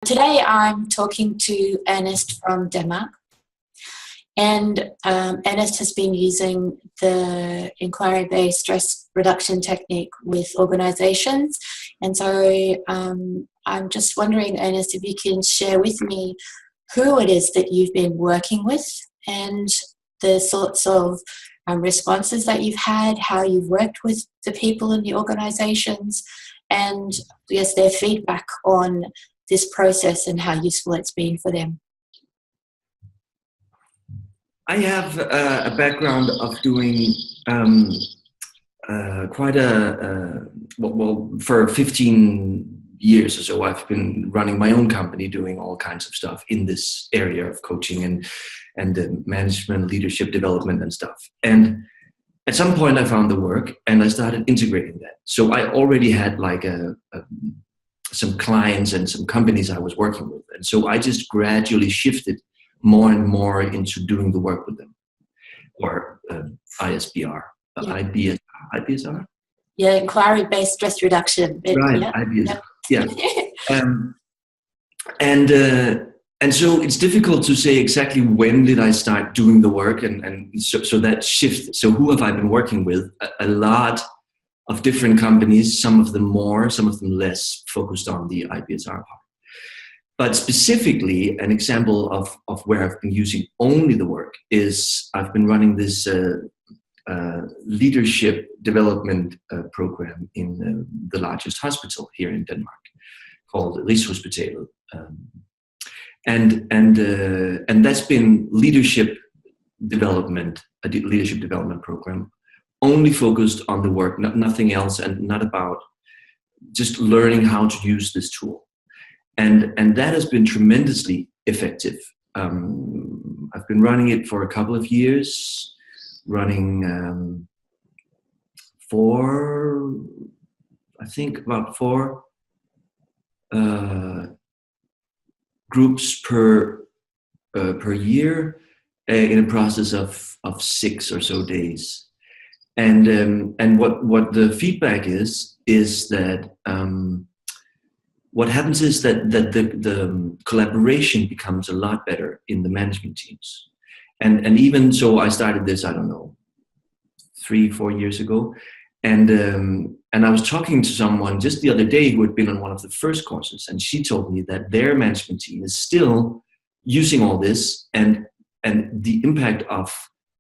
Today I'm talking to Ernest from Denmark, and Ernest has been using the inquiry-based stress reduction technique with organisations, and so I'm just wondering, Ernest, if you can share with me who it is that you've been working with and the sorts of responses that you've had, how you've worked with the people in the organisations, and yes, their feedback on this process and how useful it's been for them. I have a background of doing for 15 years or so, I've been running my own company, doing all kinds of stuff in this area of coaching and management, leadership development and stuff. And at some point I found the work and I started integrating that. So I already had like some clients and some companies I was working with. And so I just gradually shifted more and more into doing the work with them, or ISBR, IBSR? Yeah, inquiry-based stress reduction. Right, yeah. IBSR, yeah. And so it's difficult to say exactly when did I start doing the work, and so that shift. So who have I been working with? A lot of different companies, some of them more, some of them less focused on the IBSR part. But specifically, an example of where I've been using only the work is I've been running this leadership development program in the largest hospital here in Denmark, called Rigshospitalet. And that's been leadership development, a leadership development program, only focused on the work, nothing else, and not about just learning how to use this tool. And that has been tremendously effective. I've been running it for a couple of years, running about four groups per year in a process of 6 or so days. And what the feedback is that what happens is that the collaboration becomes a lot better in the management teams. And even so, I started this, I don't know, 3-4 years ago. And I was talking to someone just the other day who had been on one of the first courses, and she told me that their management team is still using all this, and the impact of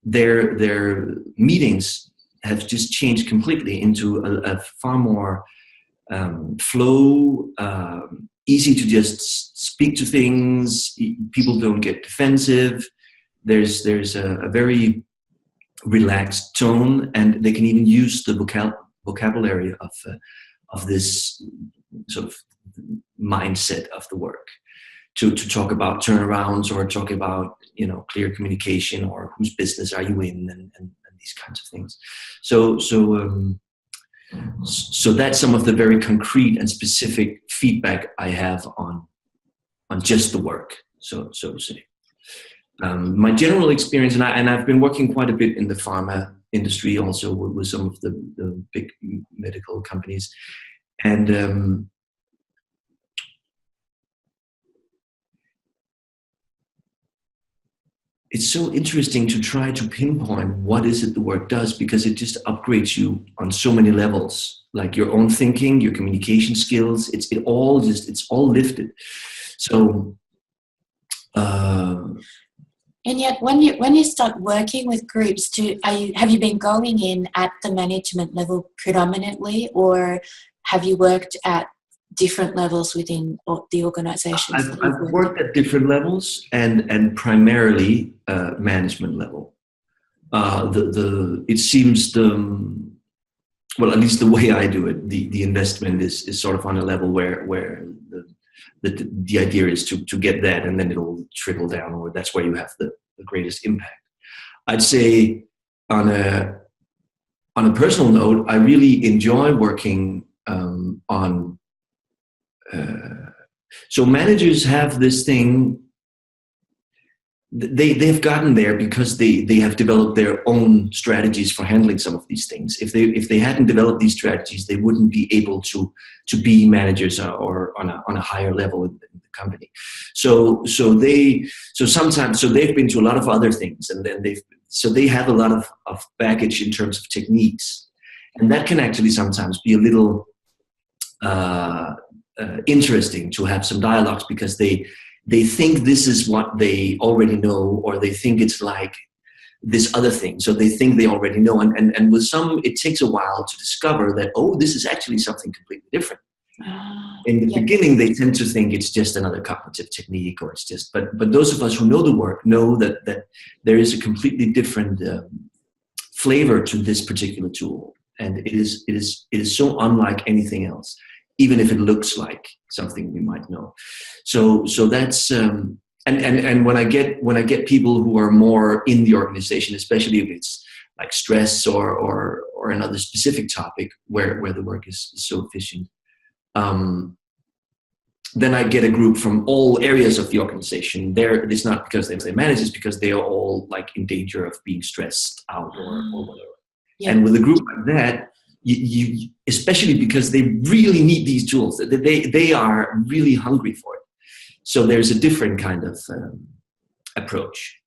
their meetings have just changed completely into a far more flow, easy to just speak to things. People don't get defensive. There's a very relaxed tone, and they can even use the vocabulary of this sort of mindset of the work to talk about turnarounds, or talk about, clear communication, or whose business are you in, and these kinds of things. So that's some of the very concrete and specific feedback I have on just the work, so to say. My general experience, and I've been working quite a bit in the pharma industry also with some of the big medical companies, and it's so interesting to try to pinpoint what is it the work does, because it just upgrades you on so many levels, like your own thinking, your communication skills. It's all lifted. So. And yet, when you start working with groups, have you been going in at the management level predominantly, or have you worked at different levels within the organizations? I've worked at different levels, and primarily management level. It seems at least the way I do it, the investment is sort of on a level where the idea is to get that, and then it'll trickle down, or that's where you have the greatest impact. I'd say on a personal note, I really enjoy working on. So managers have this thing they've gotten there because they have developed their own strategies for handling some of these things. If they hadn't developed these strategies, they wouldn't be able to be managers or on a higher level in the company. So they've been to a lot of other things, and then they have a lot of baggage in terms of techniques, and that can actually sometimes be a little interesting to have some dialogues, because they think this is what they already know, or they think it's like this other thing. So they think they already know. And with some, it takes a while to discover that, oh, this is actually something completely different. In the beginning, they tend to think it's just another cognitive technique, or it's just, but those of us who know the work know that there is a completely different flavor to this particular tool. And it is so unlike anything else, even if it looks like something we might know. So that's and when I get people who are more in the organization, especially if it's like stress or another specific topic where the work is so efficient, then I get a group from all areas of the organization. It's not because they manage, it's because they are all like in danger of being stressed out or whatever. Yeah. And with a group like that, you especially because they really need these tools, they are really hungry for it. So there's a different kind of approach.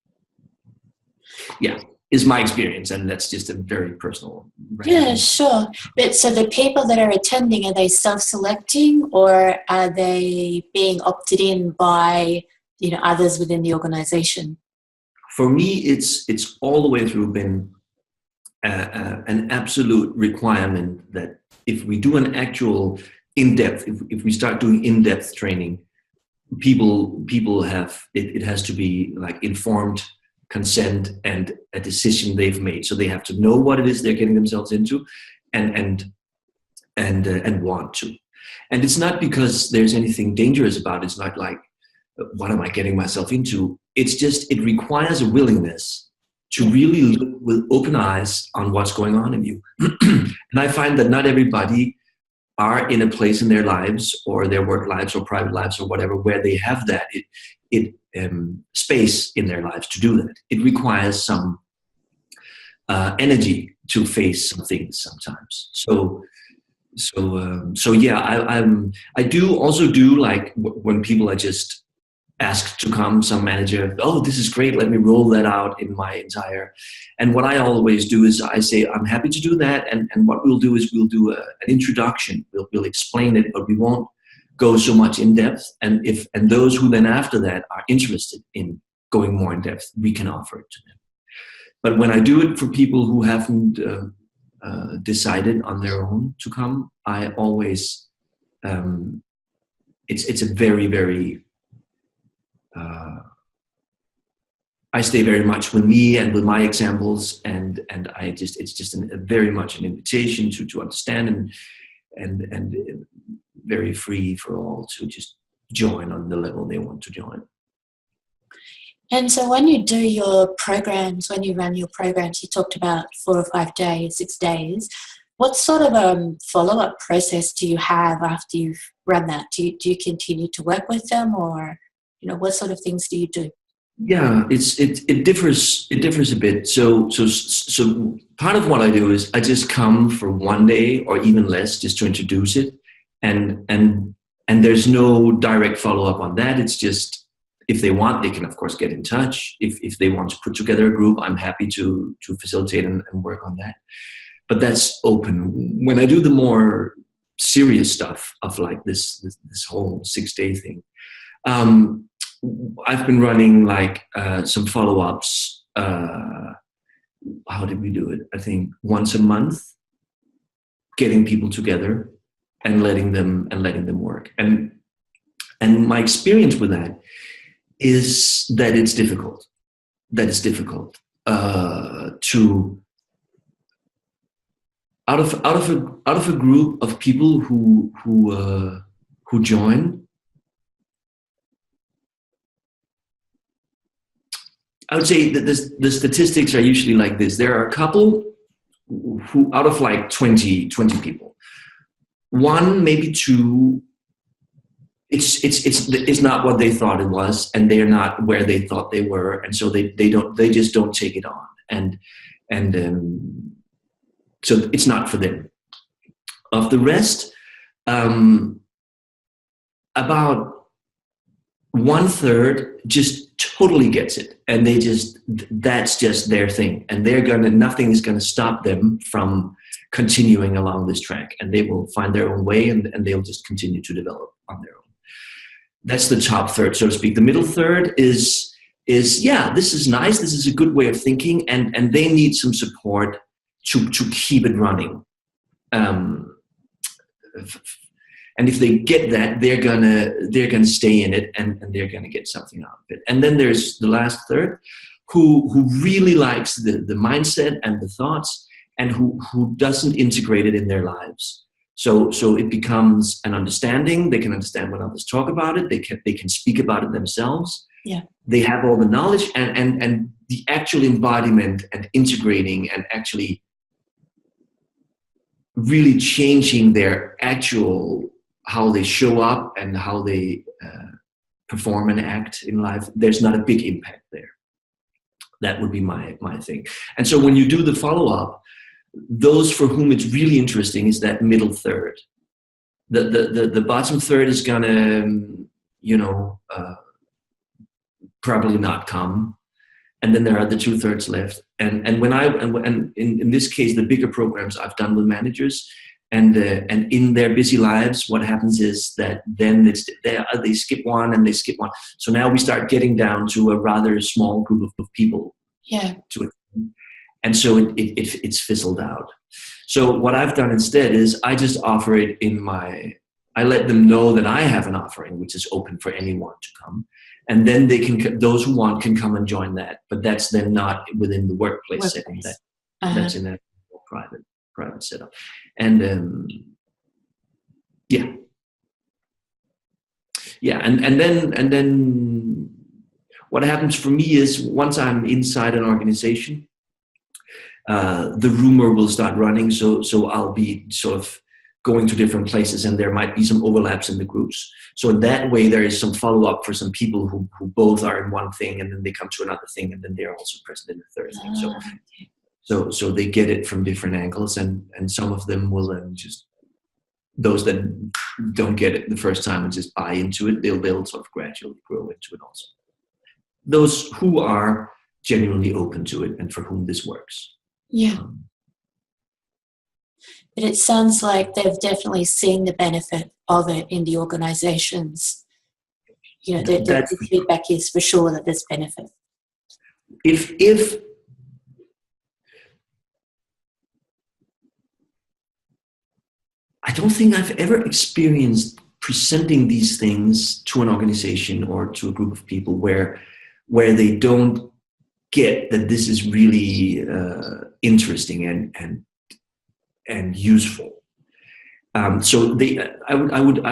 Yeah, is my experience, and that's just a very personal. Yeah, sure. But so the people that are attending, are they self-selecting, or are they being opted in by others within the organization? For me, it's all the way through been an absolute requirement that if we do an actual in-depth, if we start doing in-depth training, people have, it has to be like informed consent and a decision they've made. So they have to know what it is they're getting themselves into and want to. And it's not because there's anything dangerous about it. It's not like, what am I getting myself into? It's just, it requires a willingness to really look with open eyes on what's going on in you. And I find that not everybody are in a place in their lives or their work lives or private lives or whatever where they have that space in their lives to do that. It requires some energy to face some things sometimes. So yeah, I do also do like when people are just asked to come, some manager, oh, this is great, let me roll that out in my entire. And what I always do is I say, I'm happy to do that. And what we'll do is we'll do an introduction. We'll explain it, but we won't go so much in depth. And those who then after that are interested in going more in depth, we can offer it to them. But when I do it for people who haven't decided on their own to come, I always, it's a very, very, I stay very much with me and with my examples, and it's just very much an invitation to understand and very free for all to just join on the level they want to join. And so when you do your programs, when you run your programs, you talked about 4 or 5 days, 6 days. What sort of follow-up process do you have after you've run that? Do you continue to work with them, or what sort of things do you do? Yeah, it differs a bit. So part of what I do is I just come for 1 day or even less just to introduce it, and there's no direct follow-up on that. It's just, if they want, they can of course get in touch. If they want to put together a group, I'm happy to facilitate and work on that. But that's open. When I do the more serious stuff of like this whole 6-day thing, I've been running like some follow-ups. How did we do it? I think once a month, getting people together and letting them work. And my experience with that is that it's difficult. To out of a group of people who join. I would say that the statistics are usually like this. There are a couple who, out of like 20 people, 1, maybe 2 it's not what they thought it was, and they're not where they thought they were, and so they just don't take it on, and so it's not for them. Of the rest, about 1/3 just totally gets it, and that's just their thing, and nothing is gonna stop them from continuing along this track, and they will find their own way, and they'll just continue to develop on their own. That's the top third, so to speak. The middle third is yeah, this is nice, this is a good way of thinking, and they need some support to keep it running. And if they get that, they're gonna stay in it, and they're gonna get something out of it. And then there's the last third, who really likes the mindset and the thoughts, and who doesn't integrate it in their lives. So it becomes an understanding. They can understand when others talk about it. They can speak about it themselves. Yeah. They have all the knowledge, and the actual embodiment and integrating and actually really changing their actual how they show up and how they perform and act in life. There's not a big impact there. That would be my thing. And so when you do the follow-up, those for whom it's really interesting is that middle third. The bottom third is gonna, probably not come. And then there are the 2/3 left. And in this case, the bigger programs I've done with managers, and in their busy lives, what happens is that then they skip one and they skip one. So now we start getting down to a rather small group of people. Yeah. And so it's fizzled out. So what I've done instead is I just offer it I let them know that I have an offering which is open for anyone to come. And then those who want can come and join that. But that's then not within the workplace setting. That's in a private setup. And and then what happens for me is once I'm inside an organization, the rumor will start running. So I'll be sort of going to different places, and there might be some overlaps in the groups. So in that way, there is some follow-up for some people who both are in one thing, and then they come to another thing, and then they're also present in the third thing. So they get it from different angles, and some of them will then just, those that don't get it the first time and just buy into it, they'll sort of gradually grow into it also. Those who are genuinely open to it and for whom this works. Yeah. But it sounds like they've definitely seen the benefit of it in the organizations. The feedback is for sure that there's benefit. If I don't think I've ever experienced presenting these things to an organization or to a group of people where they don't get that this is really interesting and useful. So I would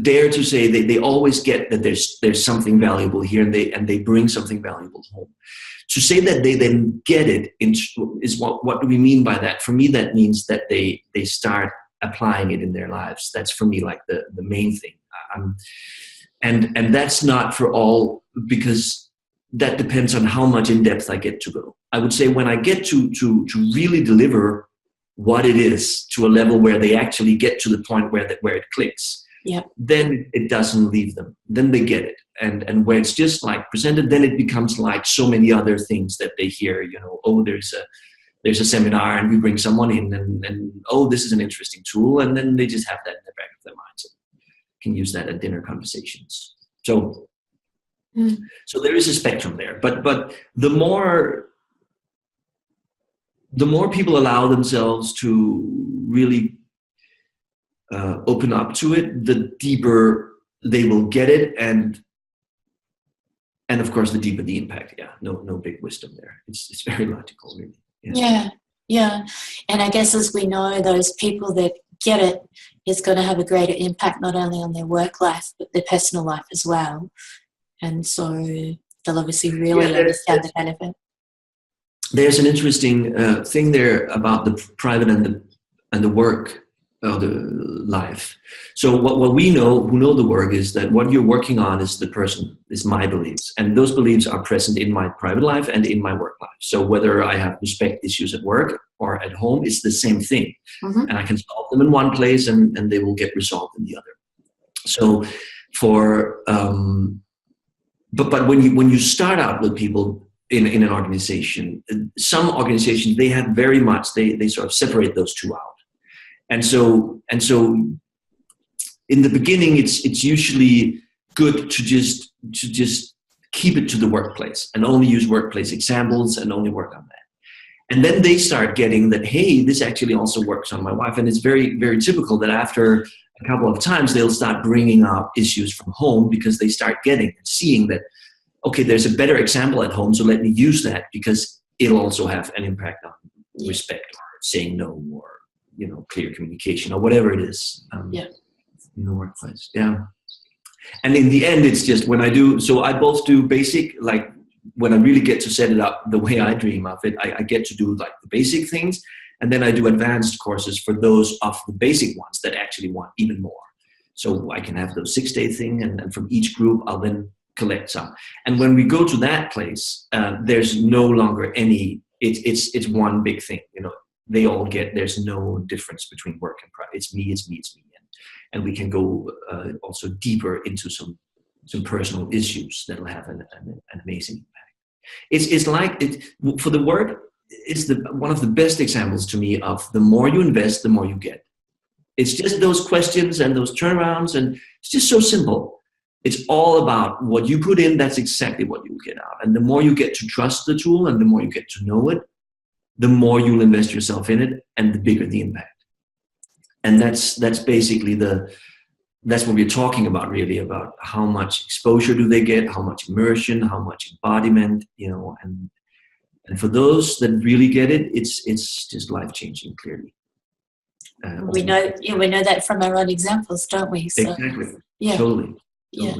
dare to say they always get that there's something valuable here, and they bring something valuable home. To say that they then get it is what do we mean by that? For me, that means that they start applying it in their lives. That's for me like the main thing. And that's not for all, because that depends on how much in depth I get to go. I would say when I get to really deliver what it is to a level where they actually get to the point where it clicks, then it doesn't leave them. Then they get it. And where it's just like presented, then it becomes like so many other things that they hear, there's a seminar and we bring someone in and this is an interesting tool. And then they just have that in the back of their minds. Can use that at dinner conversations. So there is a spectrum there, but the more people allow themselves to really open up to it, the deeper they will get it, and of course the deeper the impact. No big wisdom there. It's very logical, really. Yeah. And I guess as we know, those people that get it is going to have a greater impact not only on their work life but their personal life as well. And so they'll obviously really understand the benefit. There's an interesting thing there about the private and the work life. So what we know, who know the work, is that what you're working on is my beliefs. And those beliefs are present in my private life and in my work life. So whether I have respect issues at work or at home, it's the same thing. Mm-hmm. And I can solve them in one place and they will get resolved in the other. So but when you start out with people in an organization, some organizations, they have very much, they sort of separate those two out. And so in the beginning, it's usually good to just keep it to the workplace and only use workplace examples and only work on that. And then they start getting that, hey, this actually also works on my wife. And it's very, very typical that after a couple of times, they'll start bringing up issues from home because they start getting and seeing that, okay, there's a better example at home, so let me use that because it'll also have an impact on respect or saying no or, clear communication or whatever it is in the workplace. Yeah. And in the end, it's just when I both do basic, like when I really get to set it up the way I dream of it, I get to do like the basic things. And then I do advanced courses for those of the basic ones that actually want even more. So I can have those 6-day thing and from each group, I'll then collect some. And when we go to that place, there's no longer it's one big thing, they all get, there's no difference between work and private. It's me. And we can go also deeper into some personal issues that'll have an amazing impact. It's like for the work, it's one of the best examples to me of the more you invest, the more you get. It's just those questions and those turnarounds, and it's just so simple. It's all about what you put in, that's exactly what you'll get out. And the more you get to trust the tool and the more you get to know it, the more you'll invest yourself in it and the bigger the impact. And that's basically that's what we're talking about, really, about how much exposure do they get, how much immersion, how much embodiment, and for those that really get it, it's just life-changing, clearly. We know that from our own examples, don't we? So, exactly. Yeah. Totally. Yeah.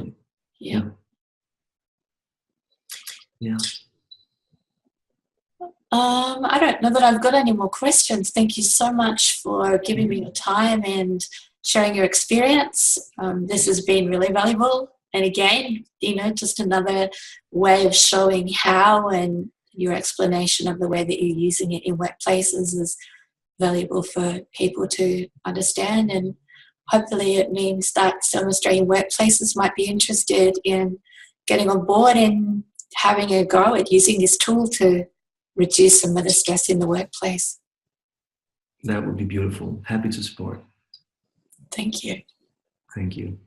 I don't know that I've got any more questions. Thank you so much for giving me your time and sharing your experience. This has been really valuable. And again, just another way of showing how, and your explanation of the way that you're using it in workplaces is valuable for people to understand. And hopefully it means that some Australian workplaces might be interested in getting on board and having a go at using this tool to reduce some of the stress in the workplace. That would be beautiful. Happy to support. Thank you. Thank you.